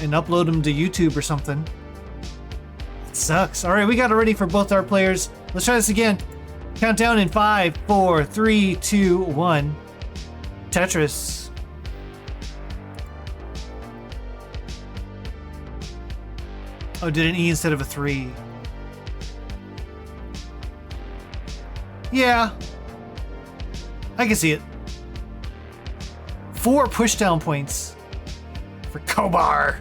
and upload them to YouTube or something. It sucks. All right, we got it ready for both our players. Let's try this again. Countdown in 5, 4, 3, 2, 1. Tetris. Oh, did an E instead of a 3. Yeah. I can see it. 4 pushdown points for Cobra.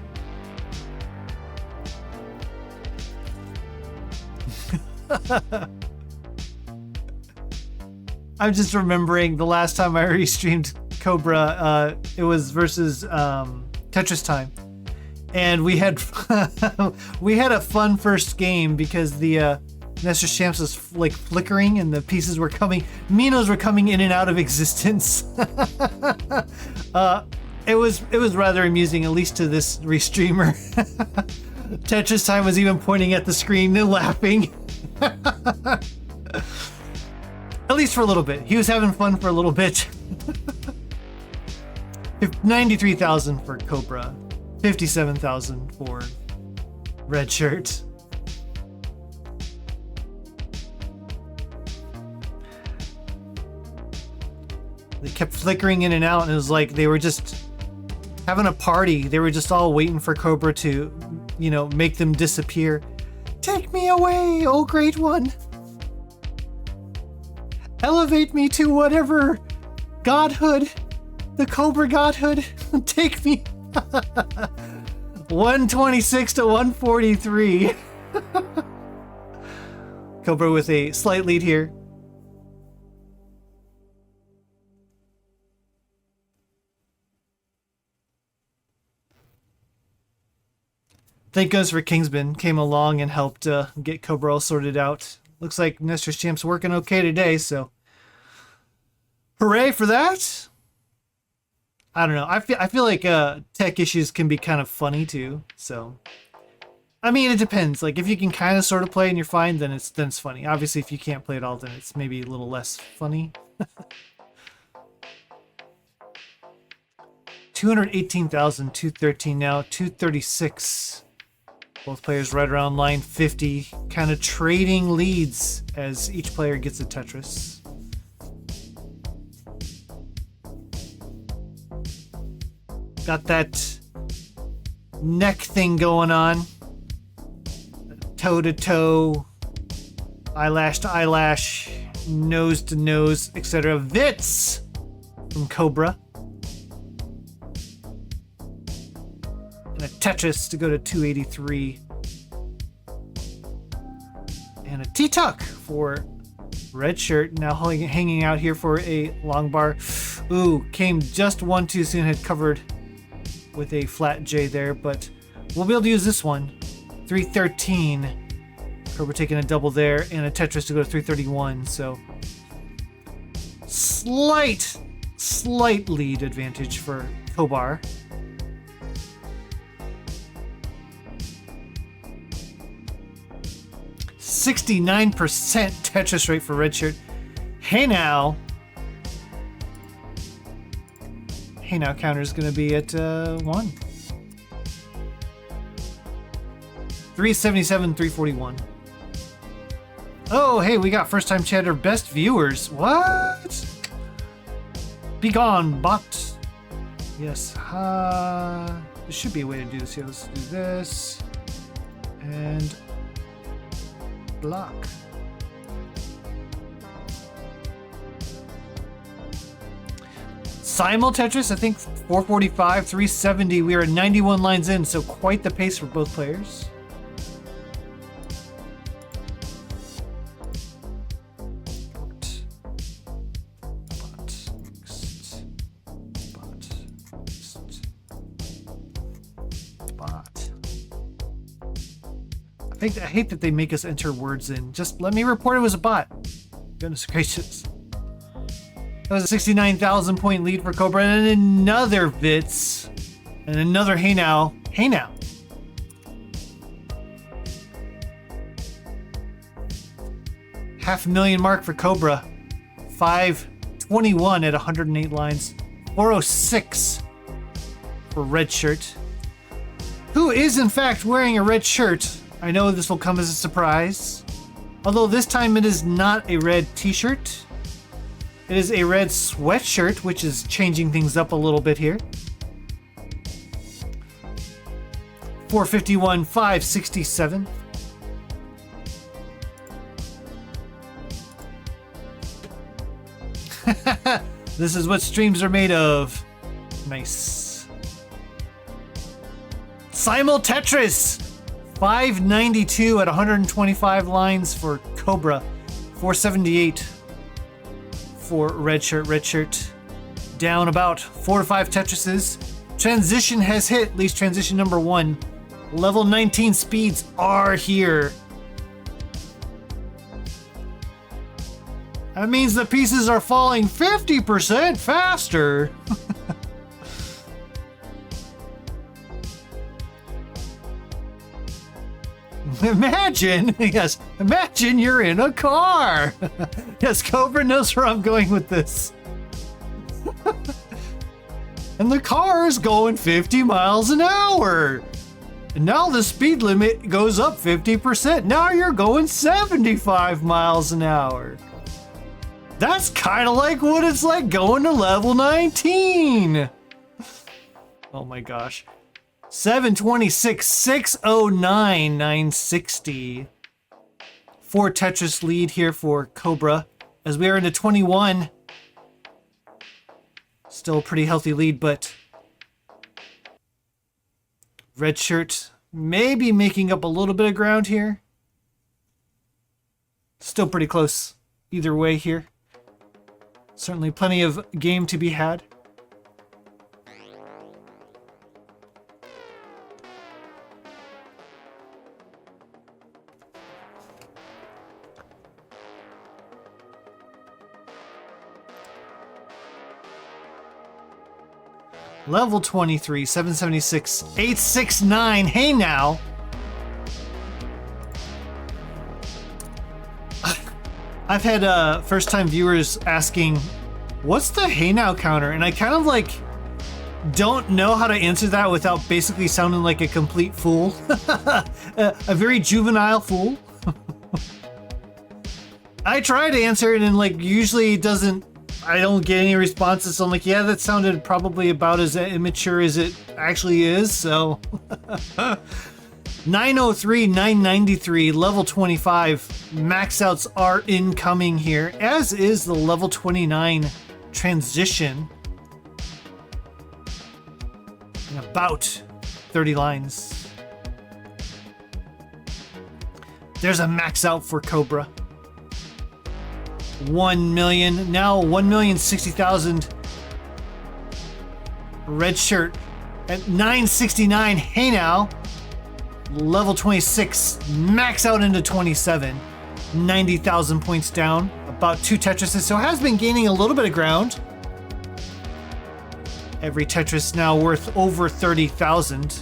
I'm just remembering the last time I restreamed Cobra. It was versus Tetris time, and we had we had a fun first game because the Nestor Champs was like flickering and the pieces were coming. Minos were coming in and out of existence. It was rather amusing, at least to this restreamer. Tetris time was even pointing at the screen and laughing. At least for a little bit. He was having fun for a little bit. 93,000 for Cobra. 57,000 for Redshurt. They kept flickering in and out, and it was like they were just having a party. They were just all waiting for Cobra to, you know, make them disappear. Take me away, oh great one. Elevate me to whatever godhood, the Cobra godhood. Take me. 126 to 143. Cobra with a slight lead here. Thank goodness for Kingsman came along and helped get Cobra all sorted out. Looks like Nestor's Champ's working okay today, so hooray for that. I don't know. I feel like tech issues can be kind of funny too. So, I mean, it depends. Like if you can kind of sort of play and you're fine, then it's funny. Obviously, if you can't play at all, then it's maybe a little less funny. 218,213 now. 236. Both players right around line 50, kind of trading leads as each player gets a Tetris. Got that neck thing going on. Toe to toe, eyelash to eyelash, nose to nose, etc. Vits from Cobra. And a Tetris to go to 283. And a T-Tuck for Redshurt. Now hanging out here for a long bar. Ooh, came just one too soon. Had covered with a flat J there, but we'll be able to use this one. 313. Cobra taking a double there, and a Tetris to go to 331. So slight lead advantage for Cobra. 69% Tetris rate for Redshurt. Hey now counter is going to be at 1. 377, 341. Oh, hey, we got first time chatter best viewers. What? Be gone, bot. Yes. There should be a way to do this here. Let's do this. And block. Simul Tetris, I think 445, 370. We are at 91 lines in, so quite the pace for both players. I hate that they make us enter words in. Just let me report it was a bot. Goodness gracious. That was a 69,000 point lead for Cobra, and another Vits, and another Hey Now. Hey Now. $500,000 mark for Cobra. 521 at 108 lines. 406 for Redshurt. 2 is in fact wearing a red shirt. I know this will come as a surprise. Although this time it is not a red t-shirt. It is a red sweatshirt, which is changing things up a little bit here. 451, 567. This is what streams are made of. Nice. Simul Tetris! 592 at 125 lines for Cobra. 478 for Redshirt. Redshirt down about 4 to 5 Tetrises. Transition has hit, at least transition number 1. Level 19 speeds are here. That means the pieces are falling 50% faster. Imagine, yes, imagine you're in a car. Yes, Cobra knows where I'm going with this. And the car is going 50 miles an hour. And now the speed limit goes up 50%. Now you're going 75 miles an hour. That's kind of like what it's like going to level 19. Oh my gosh. 726, 609, 960. 4 Tetris lead here for Cobra as we are into 21. Still a pretty healthy lead, but Redshirt maybe making up a little bit of ground here. Still pretty close either way here. Certainly plenty of game to be had. Level 23, 776, 869. Hey now. I've had first-time viewers asking, what's the hey now counter? And I kind of like don't know how to answer that without basically sounding like a complete fool. A very juvenile fool. I try to answer it and like usually it doesn't, I don't get any responses. So I'm like, yeah, that sounded probably about as immature as it actually is. So 903, 993, level 25 max outs are incoming here, as is the level 29 transition. In about 30 lines. There's a max out for Cobra. 1 million, now 1,060,000. Redshirt at 969. Hey now. Level 26, max out into 27. 90,000 points down. About 2 Tetrises, so has been gaining a little bit of ground. Every Tetris now worth over 30,000.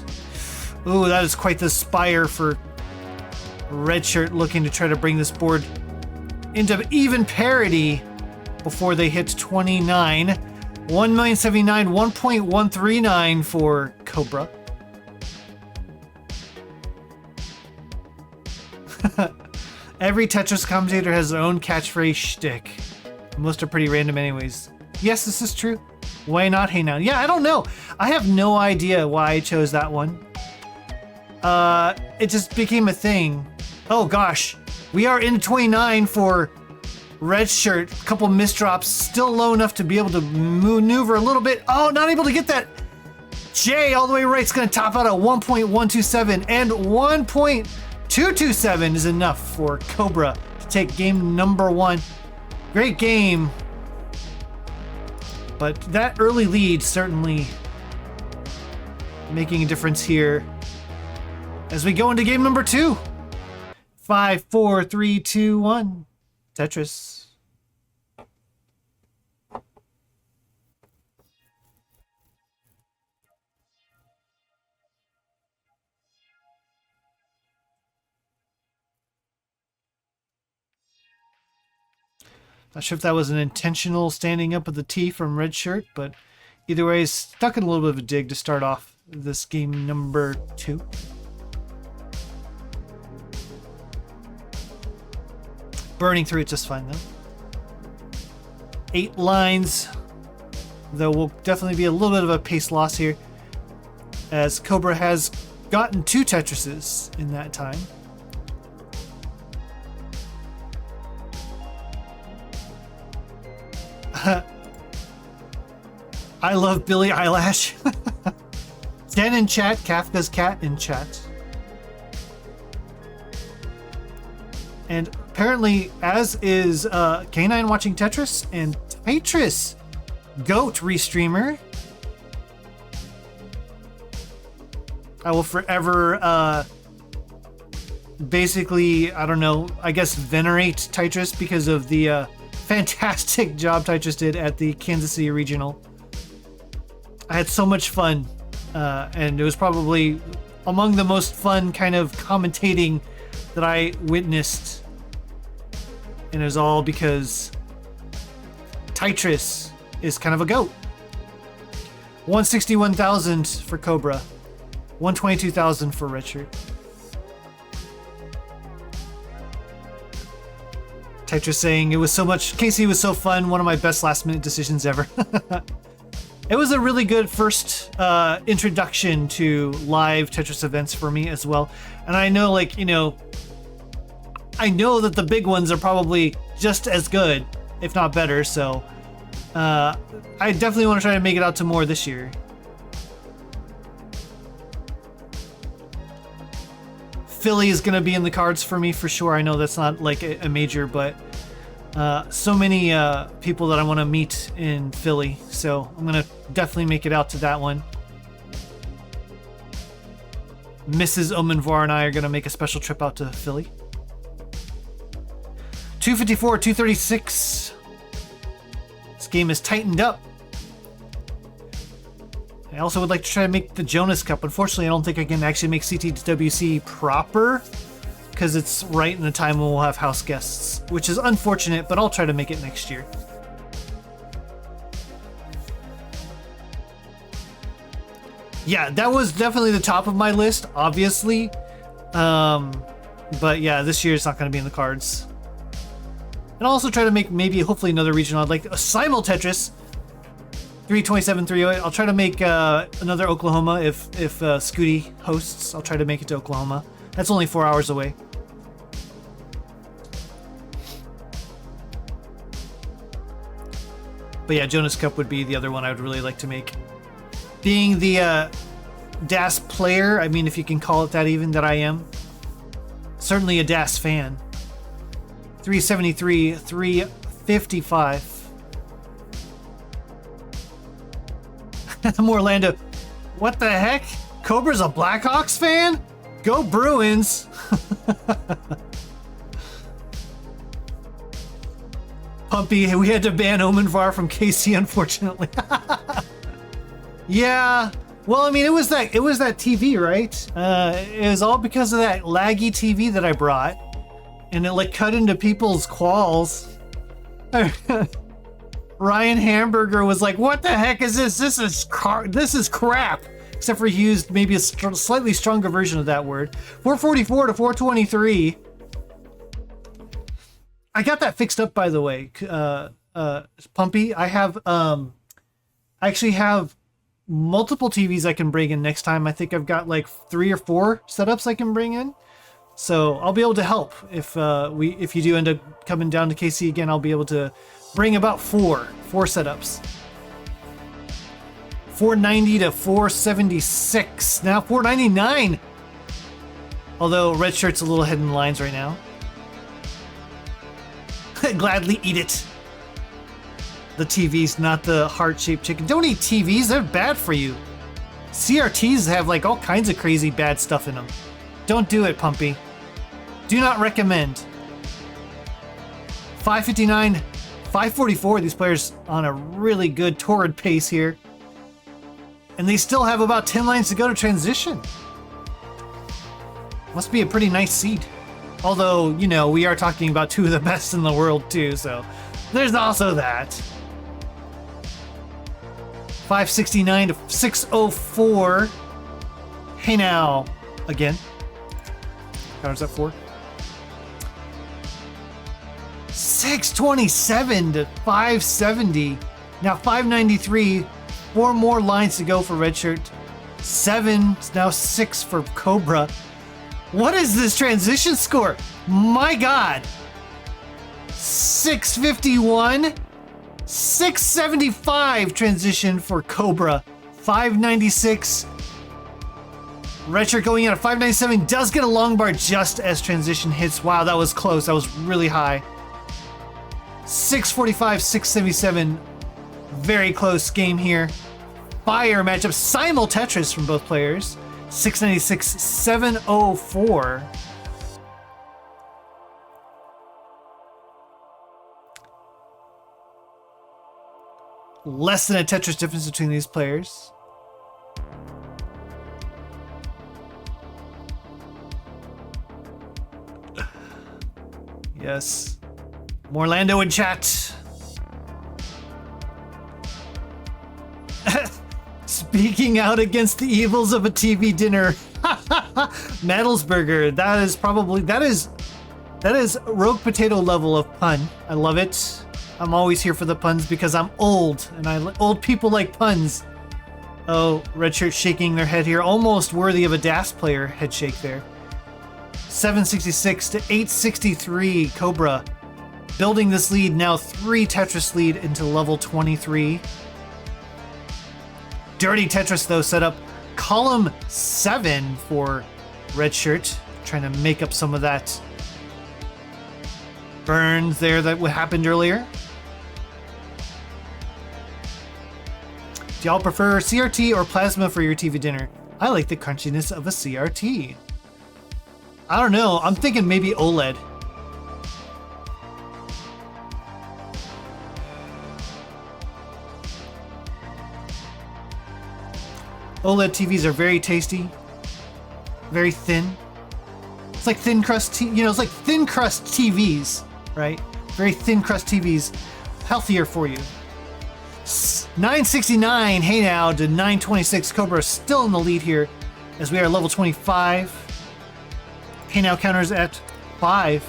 Ooh, that is quite the spire for Redshirt, looking to try to bring this board into even parity before they hit 29. 1,079,000, 1.139 for Cobra. Every Tetris commentator has their own catchphrase shtick. Most are pretty random anyways. Yes, this is true. Why not hey now? Yeah, I don't know. I have no idea why I chose that one. It just became a thing. Oh gosh. We are in 29 for Redshirt. A couple misdrops. Still low enough to be able to maneuver a little bit. Oh, not able to get that J all the way right. It's going to top out at 1.127 and 1.227 is enough for Cobra to take game number 1. Great game. But that early lead certainly making a difference here as we go into game number 2. 5, 4, 3, 2, 1. Tetris. Not sure if that was an intentional standing up of the T from Redshirt, but either way, stuck in a little bit of a dig to start off. this game number 2. Burning through it just fine though. 8 lines, though will definitely be a little bit of a pace loss here, as Cobra has gotten 2 Tetrises in that time. I love Billie Eyelash. 10 in chat, Kafka's cat in chat. And apparently, as is K9 watching Tetris and Tetris Goat Restreamer. I will forever basically, I don't know, I guess venerate Tetris because of the fantastic job Tetris did at the Kansas City Regional. I had so much fun, and it was probably among the most fun kind of commentating that I witnessed. And it was all because Tetris is kind of a goat. 161,000 for Cobra. 122,000 for Redshurt. Tetris saying it was so much, Casey was so fun, one of my best last minute decisions ever. It was a really good first introduction to live Tetris events for me as well. And I know, like, you know, I know that the big ones are probably just as good, if not better, so I definitely want to try to make it out to more this year. Philly is going to be in the cards for me for sure. I know that's not like a major, but so many people that I want to meet in Philly, so I'm going to definitely make it out to that one. Mrs. Omenvoir and I are going to make a special trip out to Philly. 254, 236. This game is tightened up. I also would like to try to make the Jonas Cup. Unfortunately, I don't think I can actually make CTWC proper because it's right in the time when we'll have house guests, which is unfortunate, but I'll try to make it next year. Yeah, that was definitely the top of my list, obviously. But yeah, this year it's not going to be in the cards. And I'll also try to make maybe hopefully another regional. I'd like a Simul Tetris 327, 308. I'll try to make another Oklahoma if Scooty hosts. I'll try to make it to Oklahoma. That's only 4 hours away. But yeah, Jonas Cup would be the other one I would really like to make. Being the DAS player, I mean, if you can call it that even, that I am. Certainly a DAS fan. 373, 355. Orlando, what the heck? Cobra's a Blackhawks fan? Go Bruins! Pumpy, we had to ban Omenvoir from KC, unfortunately. Yeah, well, I mean, it was that TV, right? It was all because of that laggy TV that I brought, and it like cut into people's quals. Ryan Hamburger was like, "What the heck is this? This is crap." Except for he used maybe a slightly stronger version of that word. 444 to 423. I got that fixed up, by the way. Pumpy, I have I actually have multiple TVs I can bring in next time. I think I've got like 3 or 4 setups I can bring in. So I'll be able to help if you do end up coming down to KC again. I'll be able to bring about 4 setups. 490 to 476. Now 499. Although Redshirt's a little ahead in the lines right now. Gladly eat it. The TVs, not the heart-shaped chicken. Don't eat TVs, they're bad for you. CRTs have like all kinds of crazy bad stuff in them. Don't do it, Pumpy. Do not recommend. 559, 544, these players on a really good torrid pace here. And they still have about 10 lines to go to transition. Must be a pretty nice seed. Although, you know, we are talking about 2 of the best in the world too, so there's also that. 569 to 604. Hey now, again. Counters at 4. 627 to 570. Now 593. 4 more lines to go for Redshirt. 7, now 6 for Cobra. What is this transition score? My God. 651. 675 transition for Cobra. 596. Redshirt going in at 597 does get a long bar just as transition hits. Wow, that was close. That was really high. 645, 677. Very close game here. Fire matchup. Simul Tetris from both players. 696, 704. Less than a Tetris difference between these players. Yes. Morlando in chat. Speaking out against the evils of a TV dinner. Madelsberger, that is rogue potato level of pun. I love it. I'm always here for the puns because I'm old and old people like puns. Oh, Redshirt shaking their head here. Almost worthy of a DAS player head shake there. 766 to 863 Cobra. Building this lead, now 3 Tetris lead into level 23. Dirty Tetris though set up column 7 for Redshirt. Trying to make up some of that burns there that happened earlier. Do y'all prefer CRT or plasma for your TV dinner? I like the crunchiness of a CRT. I don't know. I'm thinking maybe OLED. OLED TVs are very tasty, very thin. It's like thin crust, it's like thin crust TVs, right? Very thin crust TVs, healthier for you. 969, hey now, to 926. Cobra still in the lead here as we are level 25. Hey now counters at 5.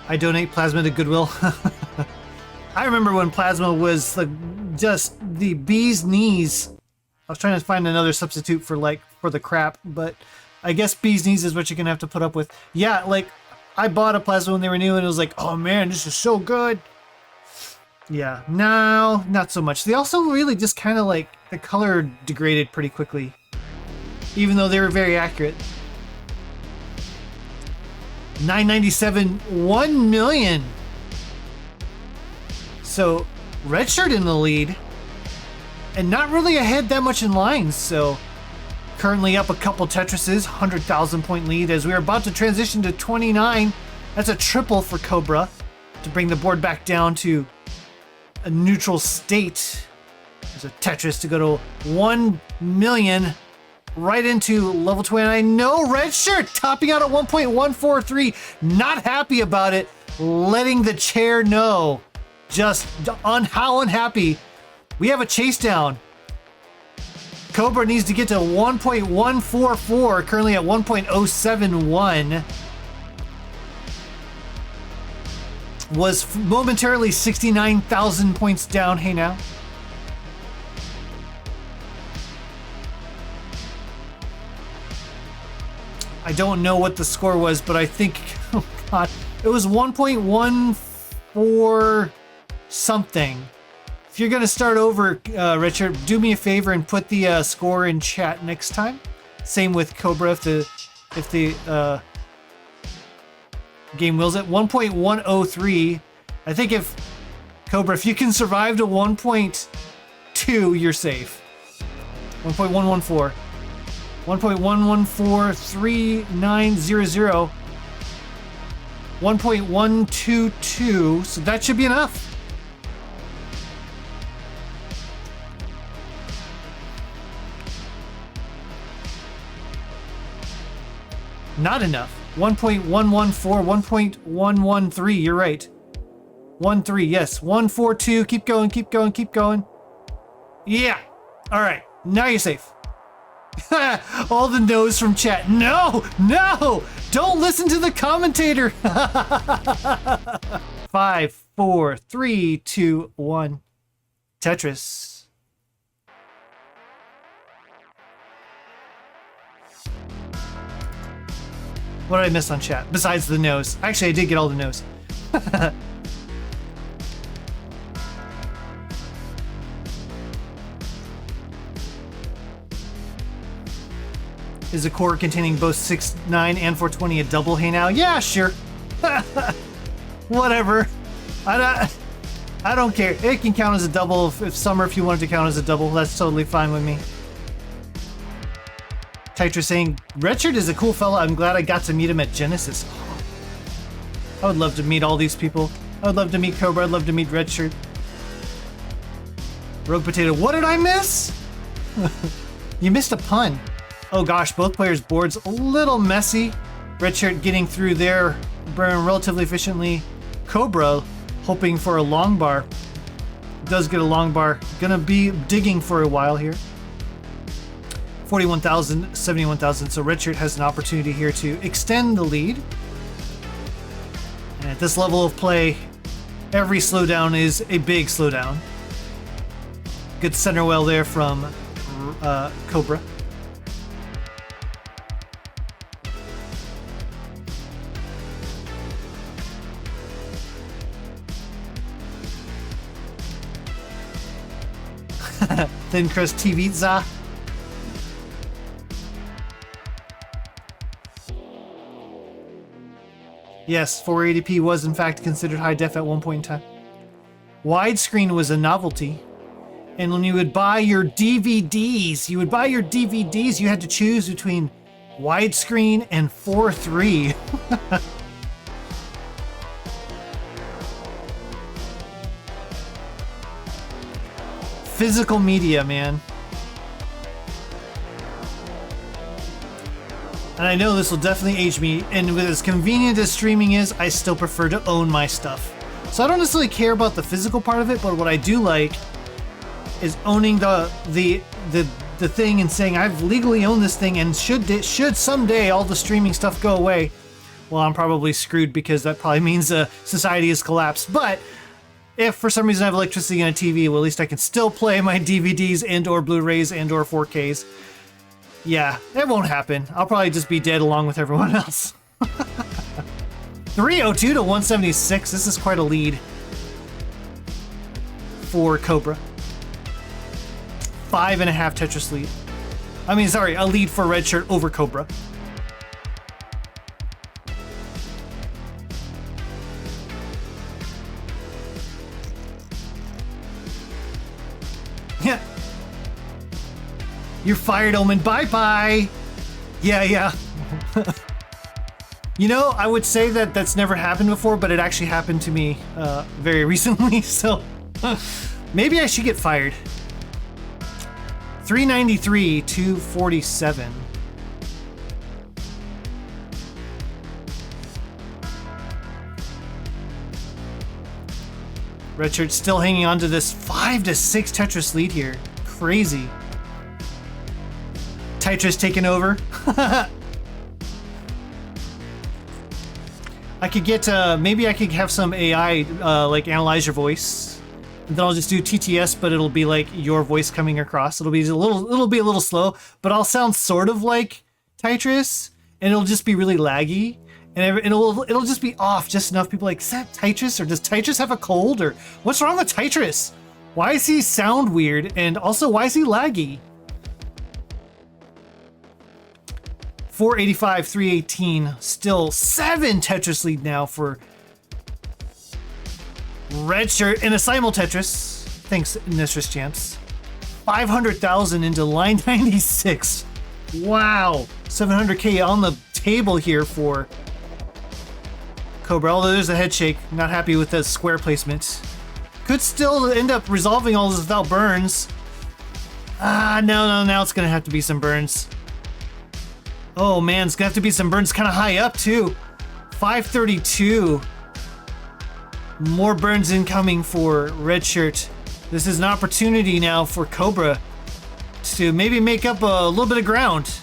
I donate plasma to Goodwill. I remember when plasma was just the bee's knees. I was trying to find another substitute for the crap, but I guess bee's knees is what you're gonna have to put up with. Yeah, I bought a plasma when they were new and it was like, oh man, this is so good. Yeah, no, not so much. They also really just kind of the color degraded pretty quickly, even though they were very accurate. 997, 1 million. So Redshirt in the lead and not really ahead that much in lines. So currently up a couple Tetrises, 100,000 point lead as we are about to transition to 29. That's a triple for Cobra to bring the board back down to a neutral state. There's a Tetris to go to 1 million right into level 29. No, Redshirt topping out at 1.143. Not happy about it. Letting the chair know just on how unhappy. We have a chase down. Cobra needs to get to 1.144, currently at 1.071. Was momentarily 69,000 points down. Hey now. I don't know what the score was, but I think, oh God, it was 1.14 something. If you're gonna start over, Richard, do me a favor and put the score in chat next time. Same with Cobra if the game wills it. 1.103. I think if Cobra, if you can survive to 1.2, you're safe. 1.114. 1.1143900. 1.122. So that should be enough. Not enough. 1.114, 1.113. You're right. 1.3, yes. 1.42. Keep going, keep going, keep going. Yeah. All right. Now you're safe. All the no's from chat. No, no, don't listen to the commentator. 5, 4, 3, 2, 1. Tetris. What did I miss on chat? Besides the no's. Actually, I did get all the no's. Is a core containing both 6.9 and 420 a double? Hey now? Yeah, sure. Whatever. I don't care. It can count as a double if Summer, if you wanted to count as a double. That's totally fine with me. Tetris saying, Redshurt is a cool fella. I'm glad I got to meet him at Genesis. I would love to meet all these people. I would love to meet Cobra. I'd love to meet Redshurt. Rogue Potato. What did I miss? You missed a pun. Oh gosh, both players' boards a little messy. Redshurt getting through there relatively efficiently. Cobra hoping for a long bar. Does get a long bar. Gonna be digging for a while here. 41,000, 71,000. So Redshurt has an opportunity here to extend the lead. And at this level of play, every slowdown is a big slowdown. Good center well there from Cobra. Thin crust TV za. Yes, 480p was in fact considered high def at one point in time. Widescreen was a novelty. And when you would buy your DVDs, you had to choose between widescreen and 4:3. Physical media, man. And I know this will definitely age me, and with as convenient as streaming is, I still prefer to own my stuff. So I don't necessarily care about the physical part of it, but what I do like is owning the thing and saying I've legally owned this thing, and should someday all the streaming stuff go away, well, I'm probably screwed because that probably means society has collapsed. But if for some reason I have electricity and a TV, well, at least I can still play my DVDs and or Blu-rays and or 4Ks. Yeah, it won't happen. I'll probably just be dead along with everyone else. 302 to 176. This is quite a lead for Cobra. 5.5 Tetris lead. I mean, sorry, a lead for Redshurt over Cobra. Yeah. You're fired, Omen. Bye-bye. Yeah. You know, I would say that that's never happened before, but it actually happened to me very recently, so maybe I should get fired. 393, 247. Redshurt still hanging on to this 5 to 6 Tetris lead here. Crazy. Tetris taking over. I could get, maybe I could have some AI, like analyze your voice. And then I'll just do TTS, but it'll be like your voice coming across. It'll be a little slow, but I'll sound sort of like Tetris, and it'll just be really laggy. And it'll just be off just enough. People are like, is that Tetris? Or does Tetris have a cold? Or what's wrong with Tetris? Why does he sound weird? And also, why is he laggy? 485, 318. Still 7 Tetris lead now for Redshurt in a simul Tetris. Thanks, Nestris Champs. 500,000 into line 96. Wow. 700k on the table here for Cobra. Although there's a head shake. Not happy with the square placement. Could still end up resolving all this without burns. No, now it's gonna have to be some burns. Oh man, it's gonna have to be some burns kind of high up too. 532. More burns incoming for Redshurt. This is an opportunity now for Cobra to maybe make up a little bit of ground.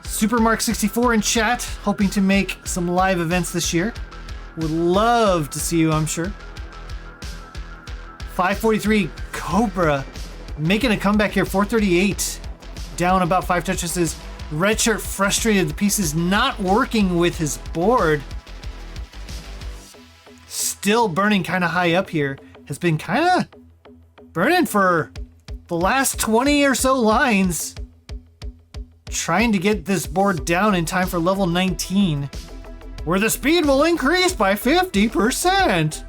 Supermark64 in chat, hoping to make some live events this year. Would love to see you, I'm sure. 543 Cobra making a comeback here. 438 down about 5 Tetrises. Redshirt frustrated. The piece is not working with his board. Still burning kind of high up here. Has been kind of burning for the last 20 or so lines. Trying to get this board down in time for level 19, where the speed will increase by 50%.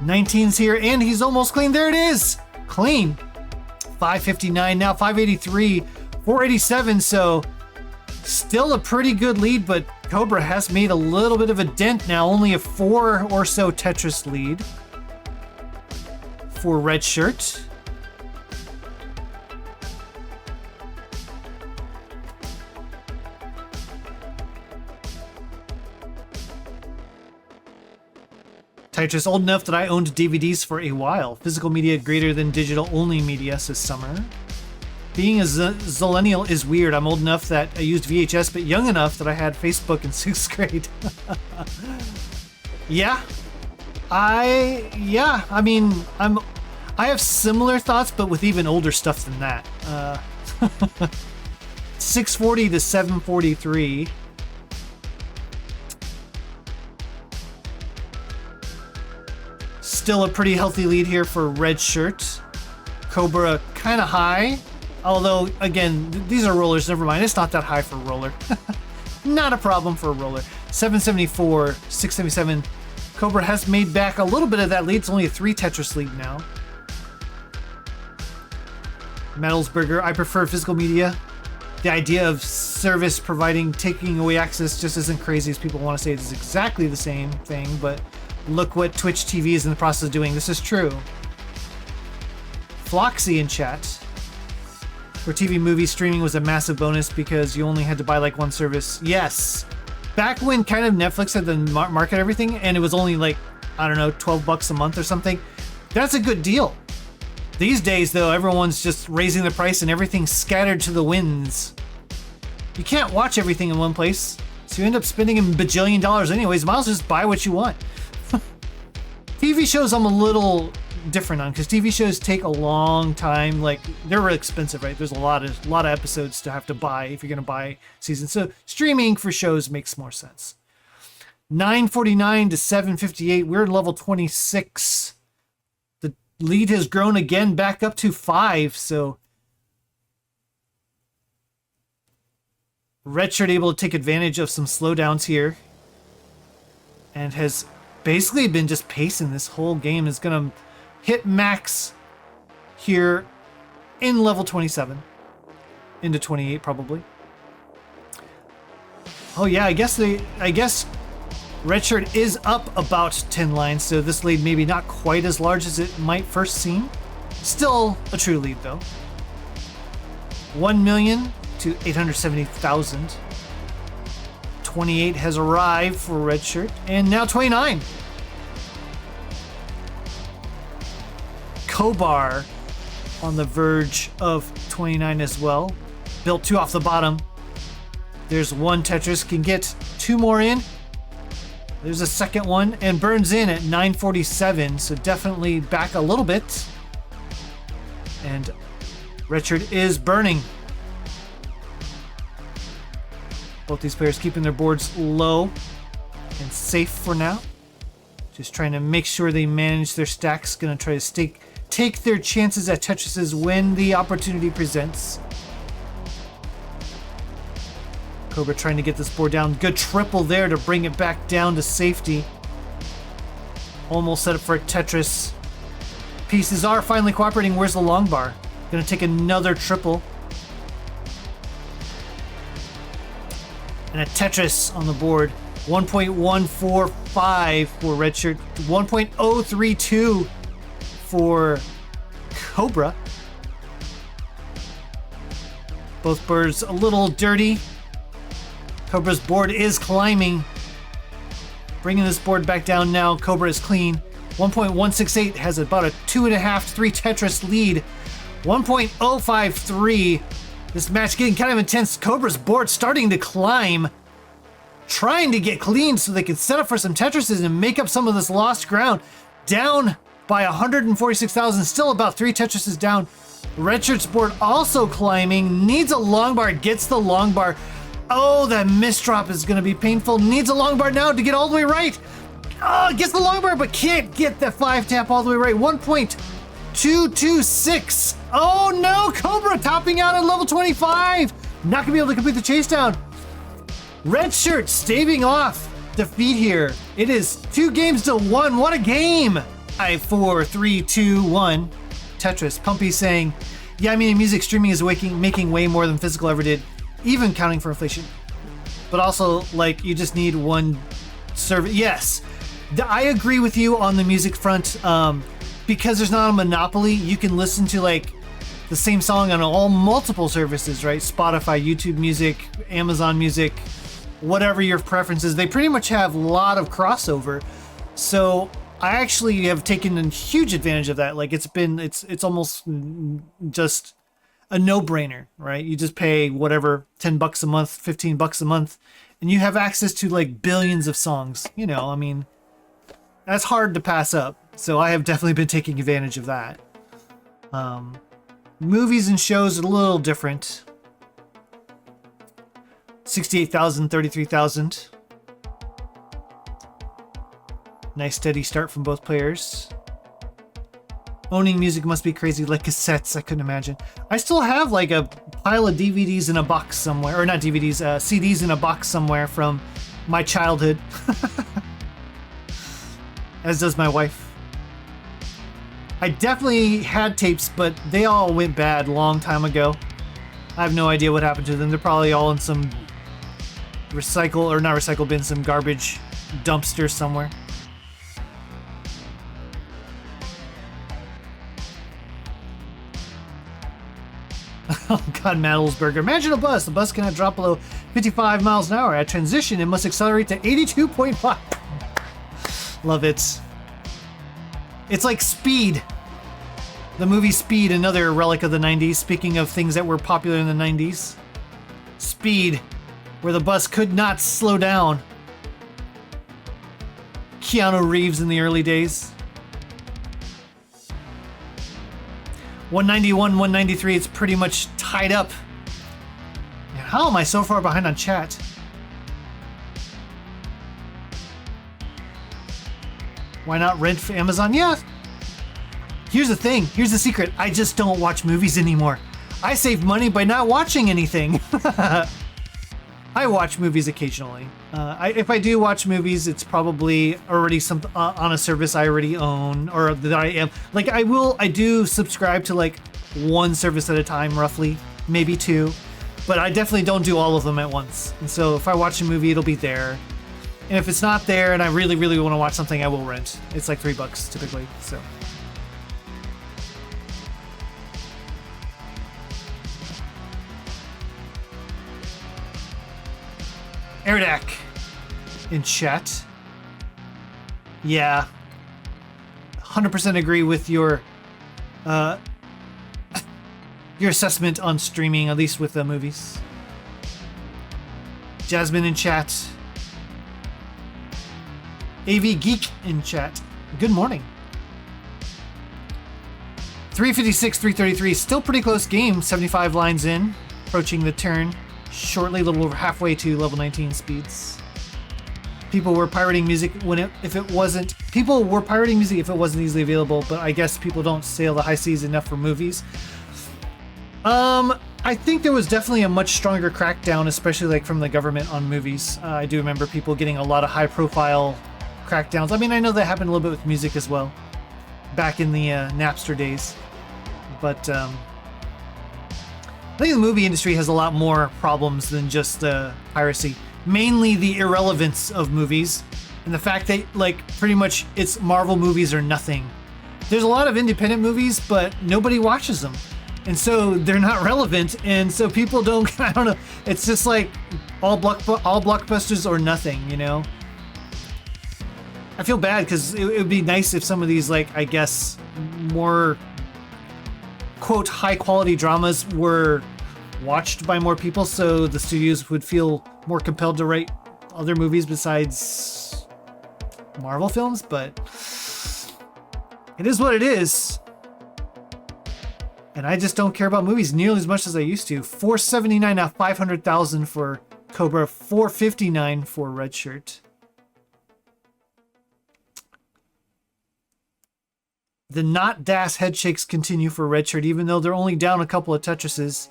19's here, and he's almost clean. There it is. Clean. 559 now, 583, 487, so still a pretty good lead, but Cobra has made a little bit of a dent now. Only a 4 or so Tetris lead for Redshirt. Tetris old enough that I owned DVDs for a while. Physical media greater than digital only media, says Summer. Being a zillennial is weird. I'm old enough that I used VHS, but young enough that I had Facebook in 6th grade. I mean, I have similar thoughts, but with even older stuff than that. 640 to 743. Still a pretty healthy lead here for Redshirt. Cobra kind of high. Although, again, these are rollers. Never mind. It's not that high for a roller. Not a problem for a roller. 774, 677. Cobra has made back a little bit of that lead. It's only a 3 Tetris lead now. Metallsburger, I prefer physical media. The idea of service providing, taking away access just isn't crazy as people want to say. It's exactly the same thing, but look what Twitch TV is in the process of doing. This is true. Floxy in chat. For TV movie streaming was a massive bonus because you only had to buy like one service. Yes. Back when kind of Netflix had to market everything and it was only like, I don't know, $12 a month or something. That's a good deal. These days though, everyone's just raising the price and everything's scattered to the winds. You can't watch everything in one place, so you end up spending a bajillion dollars anyways. Might as well just buy what you want. TV shows I'm a little different on because TV shows take a long time. Like they're really expensive, right? There's a lot of episodes to have to buy if you're gonna buy seasons. So streaming for shows makes more sense. 949 to 758. We're at level 26. The lead has grown again back up to 5. So Redshirt able to take advantage of some slowdowns here, and has basically been just pacing this whole game. Is gonna hit max here in level 27 into 28 probably. Oh yeah, I guess Redshirt is up about 10 lines, so this lead maybe not quite as large as it might first seem. Still a true lead though. 1 million to 870,000. 28 has arrived for Redshirt, and now 29. Cobra on the verge of 29 as well. Built 2 off the bottom. There's 1 Tetris, can get 2 more in. There's a second one, and burns in at 947, so definitely back a little bit. And Redshirt is burning. Both these players keeping their boards low and safe for now. Just trying to make sure they manage their stacks. Gonna try to take their chances at Tetrises when the opportunity presents. Cobra trying to get this board down. Good triple there to bring it back down to safety. Almost set up for a Tetris. Pieces are finally cooperating. Where's the long bar? Gonna take another triple. And a Tetris on the board. 1.145 for Redshirt. 1.032 for Cobra. Both birds a little dirty. Cobra's board is climbing. Bringing this board back down now. Cobra is clean. 1.168 has about a 2.5 to 3 Tetris lead. 1.053. This match getting kind of intense. Cobra's board starting to climb. Trying to get clean so they can set up for some Tetrises and make up some of this lost ground. Down by 146,000. Still about 3 Tetrises down. Redshirt's board also climbing. Needs a long bar. Gets the long bar. Oh, that misdrop is going to be painful. Needs a long bar now to get all the way right. Oh, gets the long bar, but can't get the 5 tap all the way right. 1.226. Oh no, Cobra topping out at level 25. Not going to be able to complete the chase down. Redshirt staving off defeat here. It is 2 games to 1. What a game. 5, 4, 3, 2, 1. Tetris. Pumpy saying, yeah, I mean, music streaming is making way more than physical ever did, even counting for inflation. But also, like, you just need one service. Yes, I agree with you on the music front. Because there's not a monopoly, you can listen to like the same song on all multiple services, right? Spotify, YouTube Music, Amazon Music, whatever your preferences. They pretty much have a lot of crossover. So I actually have taken a huge advantage of that. Like it's almost just a no-brainer, right? You just pay whatever, $10 a month, $15 a month, and you have access to like billions of songs. You know, I mean, that's hard to pass up. So I have definitely been taking advantage of that. Movies and shows are a little different. 68,000, 33,000. Nice steady start from both players. Owning music must be crazy, like cassettes, I couldn't imagine. I still have like a pile of DVDs in a box somewhere, or not DVDs, CDs in a box somewhere from my childhood. As does my wife. I definitely had tapes, but they all went bad a long time ago. I have no idea what happened to them. They're probably all in some recycle, or not recycle bin, some garbage dumpster somewhere. Oh God, Madelsberger. Imagine a bus. The bus cannot drop below 55 miles an hour. At transition, it must accelerate to 82.5. Love it. It's like Speed. The movie Speed, another relic of the 90s. Speaking of things that were popular in the 90s. Speed, where the bus could not slow down. Keanu Reeves in the early days. 191, 193, it's pretty much tied up. How am I so far behind on chat? Why not rent for Amazon? Yeah. Here's the thing. Here's the secret. I just don't watch movies anymore. I save money by not watching anything. I watch movies occasionally. If I do watch movies, it's probably already on a service I already own, or that I am. Like I do subscribe to like one service at a time, roughly, maybe 2. But I definitely don't do all of them at once. And so if I watch a movie, it'll be there. And if it's not there and I really, really want to watch something, I will rent. It's like $3 typically, so. Erdak in chat. Yeah. 100% agree with your assessment on streaming, at least with the movies. Jasmine in chat. AV Geek in chat. Good morning. 356, 333. Still pretty close game. 75 lines in. Approaching the turn. Shortly, a little over halfway to level 19 speeds. People were pirating music if it wasn't easily available, but I guess people don't sail the high seas enough for movies. I think there was definitely a much stronger crackdown, especially like from the government on movies. I do remember people getting a lot of high profile crackdowns. I mean, I know that happened a little bit with music as well, back in the Napster days. But I think the movie industry has a lot more problems than just piracy. Mainly the irrelevance of movies and the fact that like pretty much it's Marvel movies or nothing. There's a lot of independent movies, but nobody watches them. And so they're not relevant, and so people don't, I don't know, it's just like all blockbusters or nothing, you know? I feel bad because it would be nice if some of these, like, I guess, more, quote, high quality dramas were watched by more people, so the studios would feel more compelled to write other movies besides Marvel films, but it is what it is. And I just don't care about movies nearly as much as I used to. $479 out of 500,000 for Cobra, $459 for Redshirt. The not DAS head shakes continue for Redshirt, even though they're only down a couple of Tetrises.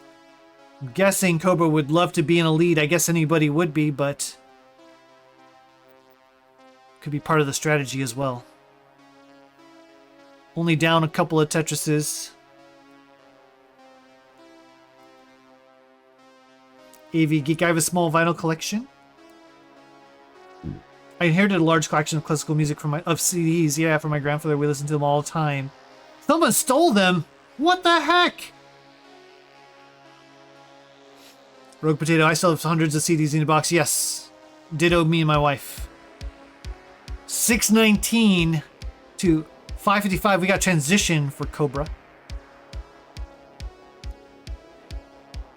I'm guessing Cobra would love to be in a lead. I guess anybody would be, but could be part of the strategy as well. Only down a couple of Tetrises. AV Geek, I have a small vinyl collection. I inherited a large collection of classical music from of CDs, yeah, from my grandfather. We listened to them all the time. Someone stole them! What the heck? Rogue Potato, I still have hundreds of CDs in the box. Yes. Ditto me and my wife. 619 to 555. We got transition for Cobra.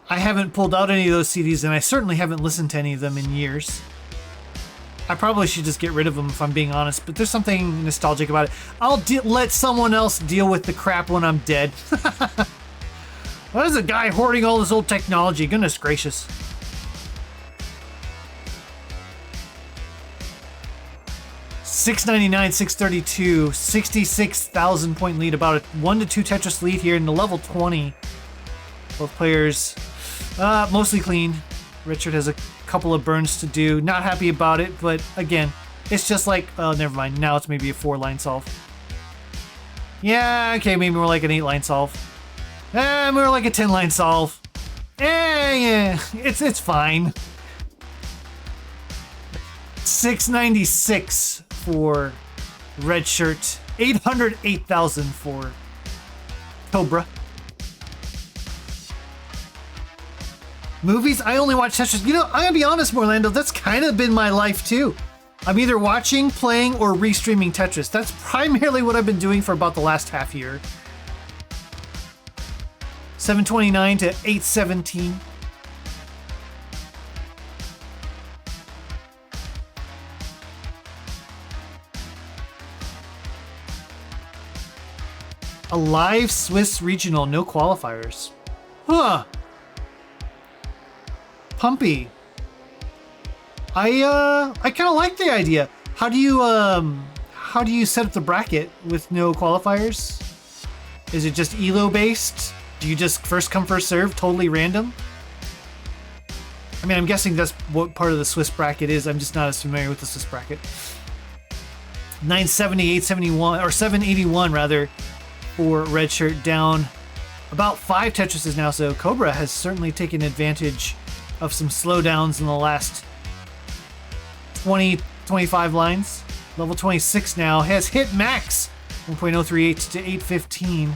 I haven't pulled out any of those CDs, and I certainly haven't listened to any of them in years. I probably should just get rid of them if I'm being honest, but there's something nostalgic about it. I'll let someone else deal with the crap when I'm dead. What is a guy hoarding all this old technology? Goodness gracious. $699, 632, 66,000 point lead, about a 1 to 2 Tetris lead here in the level 20. Both players mostly clean. Richard has a couple of burns to do. Not happy about it, but again, it's just like, oh, never mind. Now it's maybe a 4-line solve. Yeah, okay, maybe more like an 8-line solve. More like a 10-line solve. Yeah, it's fine. 696 for Redshirt. 808,000 for Cobra. Movies? I only watch Tetris. You know, I'm gonna be honest, Morlando, that's kind of been my life too. I'm either watching, playing, or restreaming Tetris. That's primarily what I've been doing for about the last half year. 729 to 817. A live Swiss regional, no qualifiers. Huh. Pumpy. I kind of like the idea. How do you set up the bracket with no qualifiers? Is it just ELO based? Do you just first come first serve, totally random? I mean, I'm guessing that's what part of the Swiss bracket is. I'm just not as familiar with the Swiss bracket. 970, 871, or 781 rather, for Redshirt, down about 5 Tetrises now. So Cobra has certainly taken advantage of some slowdowns in the last 20, 25 lines. Level 26 now has hit max. 1.038 to 815.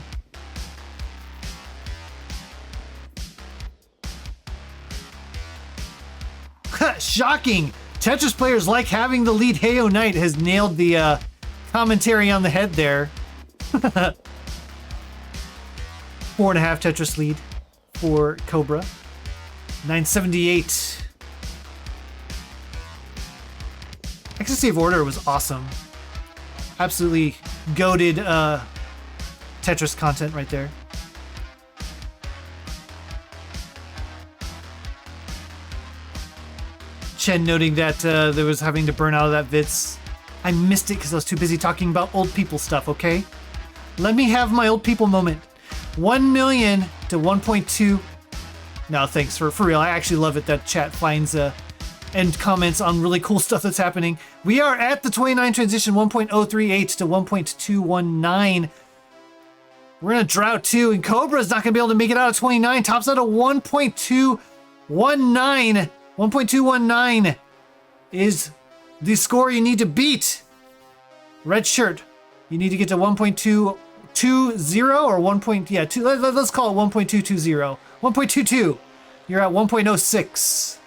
Shocking! Tetris players like having the lead. Heyo Knight has nailed the commentary on the head there. 4.5 Tetris lead for Cobra. 978. Ecstasy of Order was awesome. Absolutely goated Tetris content right there. Chen noting that there was having to burn out of that Vitz. I missed it because I was too busy talking about old people stuff, okay? Let me have my old people moment. 1 million to 1.2. No, thanks for real. I actually love it that chat finds and comments on really cool stuff that's happening. We are at the 29 transition, 1.038 to 1.219. We're in a drought too, and Cobra's not going to be able to make it out of 29. Tops out at 1.219. 1.219 is the score you need to beat. Redshirt, you need to get to 1.2 1.20 or 1. Yeah, let's call it 1.220. 1.22. You're at 1.06.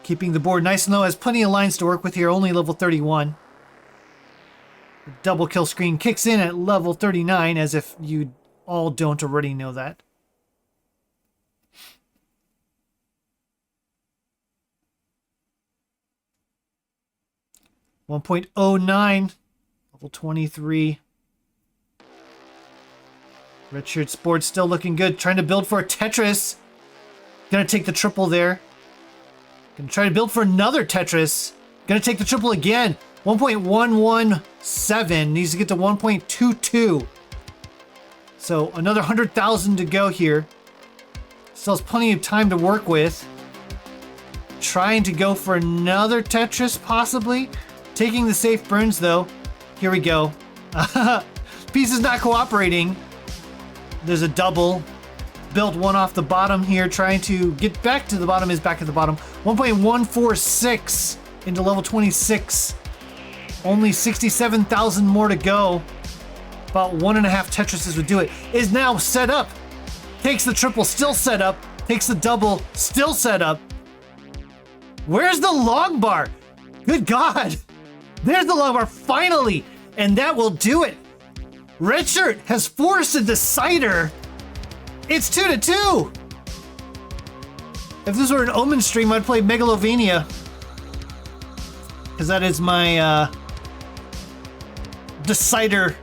Keeping the board nice and low, has plenty of lines to work with here, only level 31. The double kill screen kicks in at level 39, as if you all don't already know that. .09, level 23. Redshirt's board still looking good, trying to build for a Tetris. Gonna take the triple there. Gonna try to build for another Tetris. Gonna take the triple again. 1.117. Needs to get to 1.22. So another 100,000 to go here. Still has plenty of time to work with. Trying to go for another Tetris, possibly. Taking the safe burns, though. Here we go. Piece is not cooperating. There's a double. Built one off the bottom here, trying to get back to the bottom, is back at the bottom. 1.146 into level 26. Only 67,000 more to go. About 1.5 Tetrises would do it. Is now set up. Takes the triple, still set up. Takes the double, still set up. Where's the long bar? Good God. There's the long bar, finally. And that will do it. Redshurt has forced a decider. It's 2-2. If this were an Omen stream, I'd play Megalovania. Because that is my decider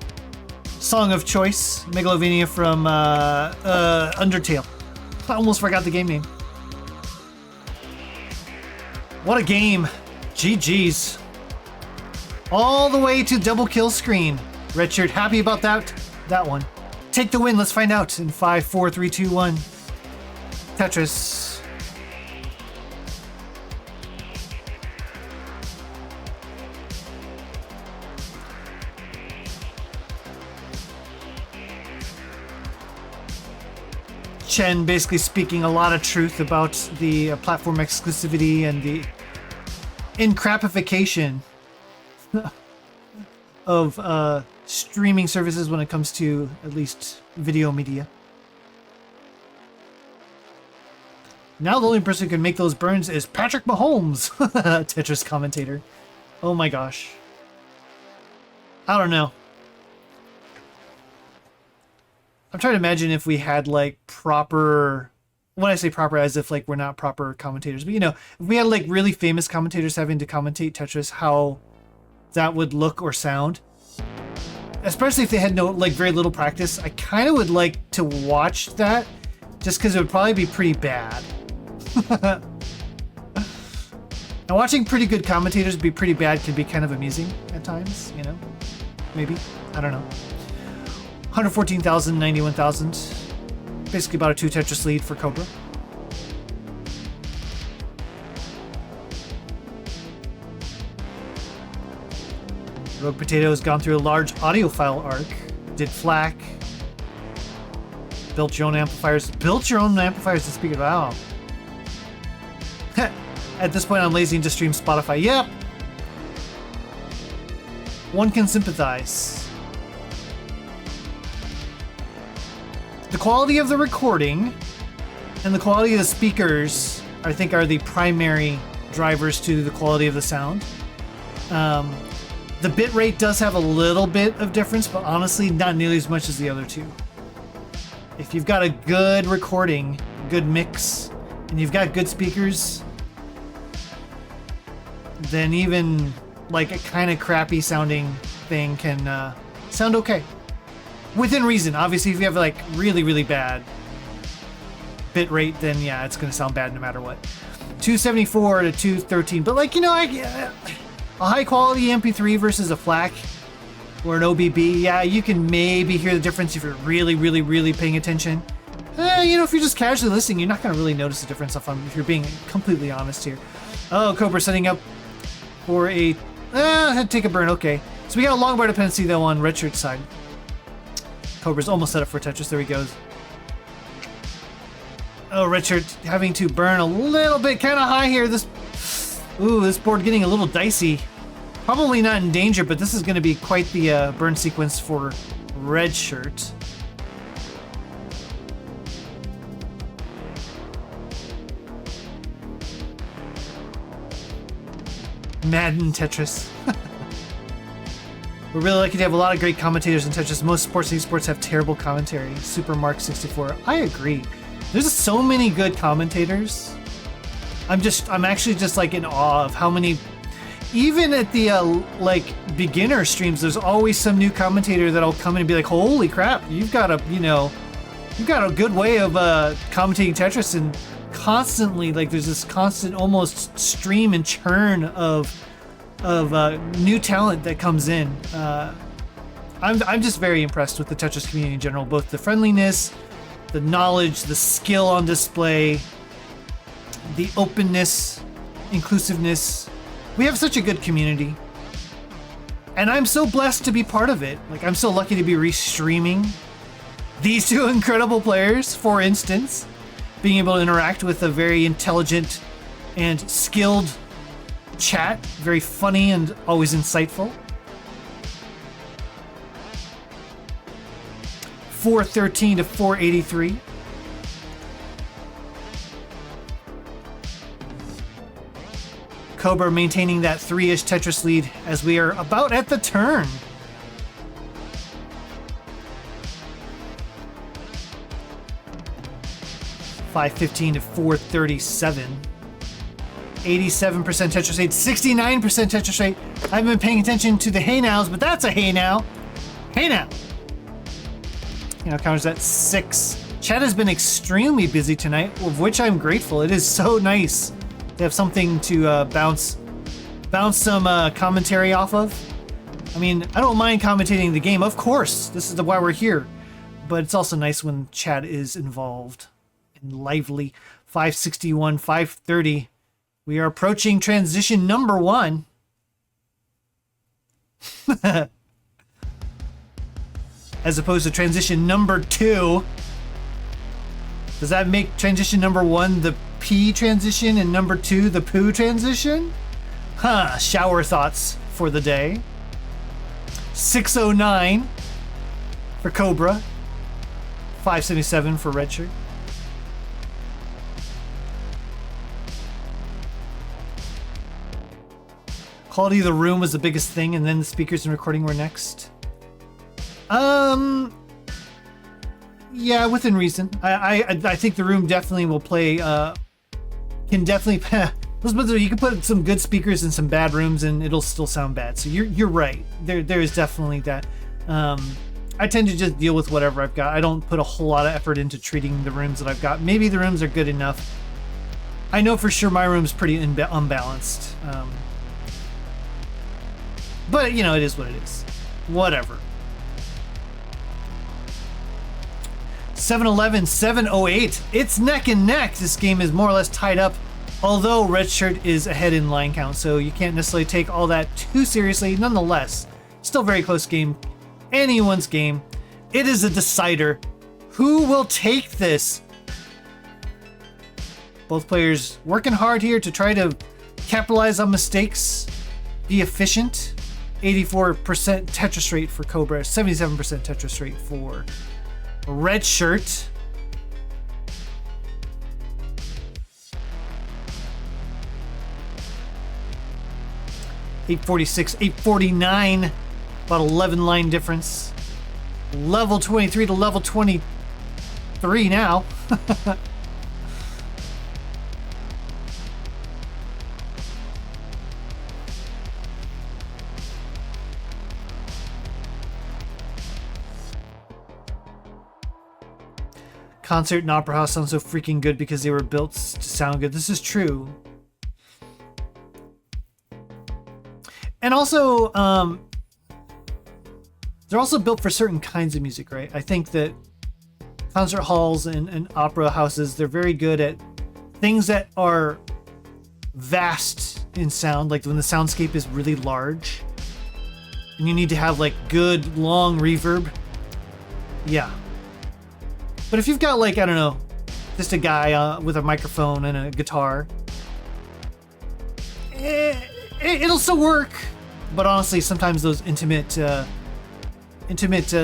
song of choice. Megalovania from Undertale. I almost forgot the game name. What a game. GG's. All the way to double kill screen. Redshurt happy about that one. Take the win. Let's find out in 5, 4, 3, 2, 1. Tetris. Chen basically speaking a lot of truth about the platform exclusivity and the incrapification of streaming services when it comes to at least video media. Now the only person who can make those burns is Patrick Mahomes, Tetris commentator. Oh my gosh. I don't know. I'm trying to imagine if we had like proper, when I say proper as if like we're not proper commentators, but you know, if we had like really famous commentators having to commentate Tetris, how that would look or sound. Especially if they had no, like, very little practice. I kind of would like to watch that, just because it would probably be pretty bad. Now, watching pretty good commentators be pretty bad can be kind of amusing at times, you know? Maybe. I don't know. 114,000, 91,000. Basically about a 2 Tetris lead for Cobra. Rogue Potato has gone through a large audiophile arc. Did FLAC. Built your own amplifiers. Built your own amplifiers to speak it. Wow. At this point, I'm lazy to stream Spotify. Yep. One can sympathize. The quality of the recording and the quality of the speakers, I think, are the primary drivers to the quality of the sound. The bitrate does have a little bit of difference, but honestly, not nearly as much as the other two. If you've got a good recording, good mix, and you've got good speakers, then even like a kind of crappy sounding thing can sound okay. Within reason. Obviously, if you have like really, really bad bitrate, then yeah, it's going to sound bad no matter what. 274 to 213, but like, you know, a high quality MP3 versus a FLAC or an OBB, yeah, you can maybe hear the difference if you're really, really, really paying attention. You know, if you're just casually listening, you're not going to really notice the difference if you're being completely honest here. Oh, Cobra setting up for a... take a burn, okay. So we got a long bar dependency, though, on Redshirt's side. Cobra's almost set up for Tetris. There he goes. Oh, Redshirt having to burn a little bit kind of high here. This Ooh, this board getting a little dicey. Probably not in danger, but this is going to be quite the burn sequence for Redshurt. Madden Tetris. We're really lucky to have a lot of great commentators in Tetris. Most sports and esports have terrible commentary. Super Mark 64. I agree. There's so many good commentators. I'm actually just like in awe of how many. Even at the like beginner streams, there's always some new commentator that'll come in and be like, "Holy crap, you've got a good way of commentating Tetris," and constantly like there's this constant almost stream and churn of new talent that comes in. I'm just very impressed with the Tetris community in general, both the friendliness, the knowledge, the skill on display, the openness, inclusiveness. We have such a good community, and I'm so blessed to be part of it. Like, I'm so lucky to be restreaming these two incredible players, for instance, being able to interact with a very intelligent and skilled chat, very funny and always insightful. 413 to 483. Cobra maintaining that 3-ish Tetris lead as we are about at the turn. $5.15 to 437. 87% Tetris rate, 69% Tetris rate. I haven't been paying attention to the hey nows, but that's a hey now. Hey now. You know, counters at 6. Chat has been extremely busy tonight, of which I'm grateful. It is so nice to have something to bounce some commentary off of. I mean, I don't mind commentating the game, of course. This is why we're here. But it's also nice when chat is involved and lively. 561, 530. We are approaching transition number 1. As opposed to transition number 2. Does that make transition number 1 the P transition and number 2 the poo transition? Huh, shower thoughts for the day. 609 for Cobra. 577 for Redshurt. Quality of the room was the biggest thing, and then the speakers and recording were next. Yeah, within reason. I think the room definitely will play. Can definitely. You can put some good speakers in some bad rooms, and it'll still sound bad. So you're right. There is definitely that. I tend to just deal with whatever I've got. I don't put a whole lot of effort into treating the rooms that I've got. Maybe the rooms are good enough. I know for sure my room's pretty unbalanced. But you know, it is what it is. Whatever. 711, 708. It's neck and neck. This game is more or less tied up, although Redshirt is ahead in line count, so you can't necessarily take all that too seriously. Nonetheless, still very close game. Anyone's game. It is a decider. Who will take this? Both players working hard here to try to capitalize on mistakes, be efficient. 84% Tetris rate for Cobra, 77% Tetris rate for Redshurt. $846, $849, about 11 line difference. Level 23 to level 23 now. Concert and opera house sound so freaking good because they were built to sound good. This is true. And also, they're also built for certain kinds of music, right? I think that concert halls and opera houses, they're very good at things that are vast in sound, like when the soundscape is really large and you need to have like good long reverb. Yeah. But if you've got like, I don't know, just a guy with a microphone and a guitar, it'll still work, but honestly, sometimes those intimate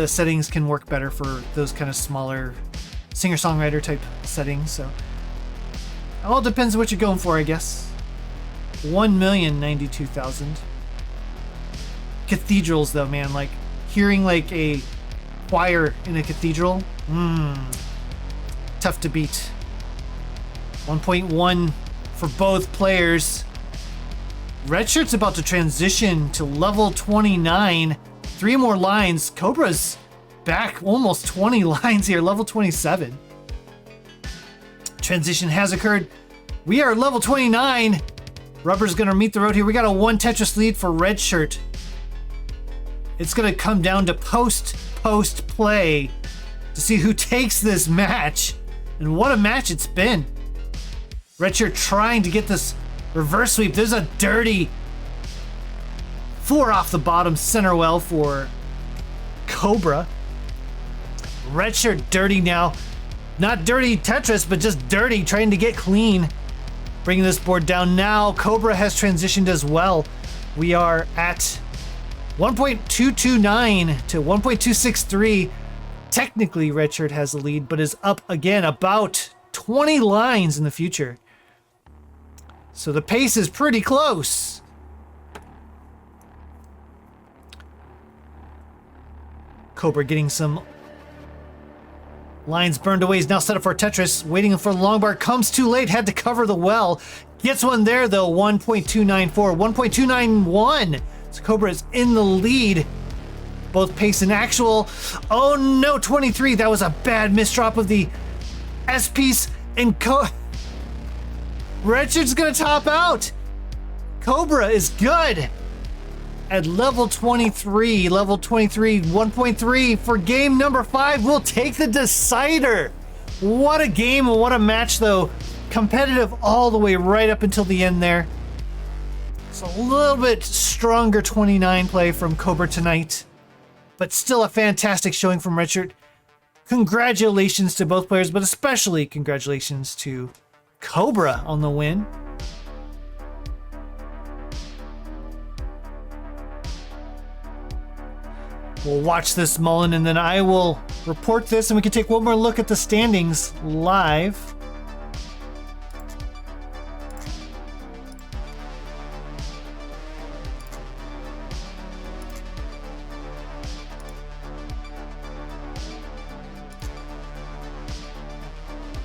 settings can work better for those kind of smaller singer-songwriter type settings. So it all depends on what you're going for, I guess. 1,092,000. Cathedrals, though, man, like hearing like a choir in a cathedral, tough to beat. 1.1 for both players. Redshirt's about to transition to level 29. 3 more lines. Cobra's back almost 20 lines here, level 27. Transition has occurred. We are level 29. Rubber's gonna meet the road here. We got a 1 Tetris lead for Redshirt. It's gonna come down to post play to see who takes this match. And what a match it's been. Redshirt trying to get this reverse sweep. There's a dirty 4 off the bottom center well for Cobra. Redshirt dirty now. Not dirty Tetris, but just dirty, trying to get clean. Bringing this board down now. Cobra has transitioned as well. We are at 1.229 to 1.263. Technically, Redshirt has the lead, but is up again about 20 lines in the future. So the pace is pretty close. Cobra getting some lines burned away. He's now set up for Tetris. Waiting for the long bar. Comes too late. Had to cover the well. Gets one there, though. 1.294. 1.291. So Cobra is in the lead. Both pace and actual. Oh no, 23. That was a bad misdrop of the S piece. And Redshirt's gonna top out. Cobra is good at level 23. Level 23, 1.3 for game number 5. We'll take the decider. What a game and what a match, though. Competitive all the way right up until the end there. It's a little bit stronger 29 play from Cobra tonight, but still a fantastic showing from Redshirt. Congratulations to both players, but especially congratulations to Cobra on the win. We'll watch this, Mullen, and then I will report this, and we can take one more look at the standings live.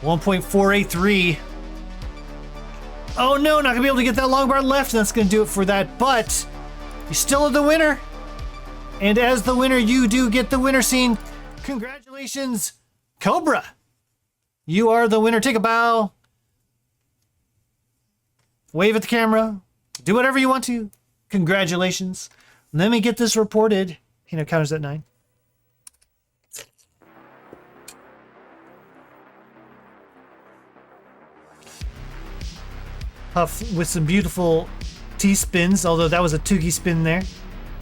.483. Oh no, not gonna be able to get that long bar left. That's gonna do it for that, but you're still the winner. And as the winner, you do get the winner scene. Congratulations, Cobra. You are the winner. Take a bow. Wave at the camera. Do whatever you want to. Congratulations. Let me get this reported. Counters at 9. Huff with some beautiful T-spins, although that was a Toogie spin there.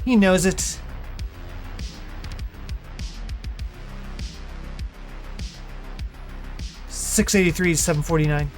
He knows it. $683 to $749.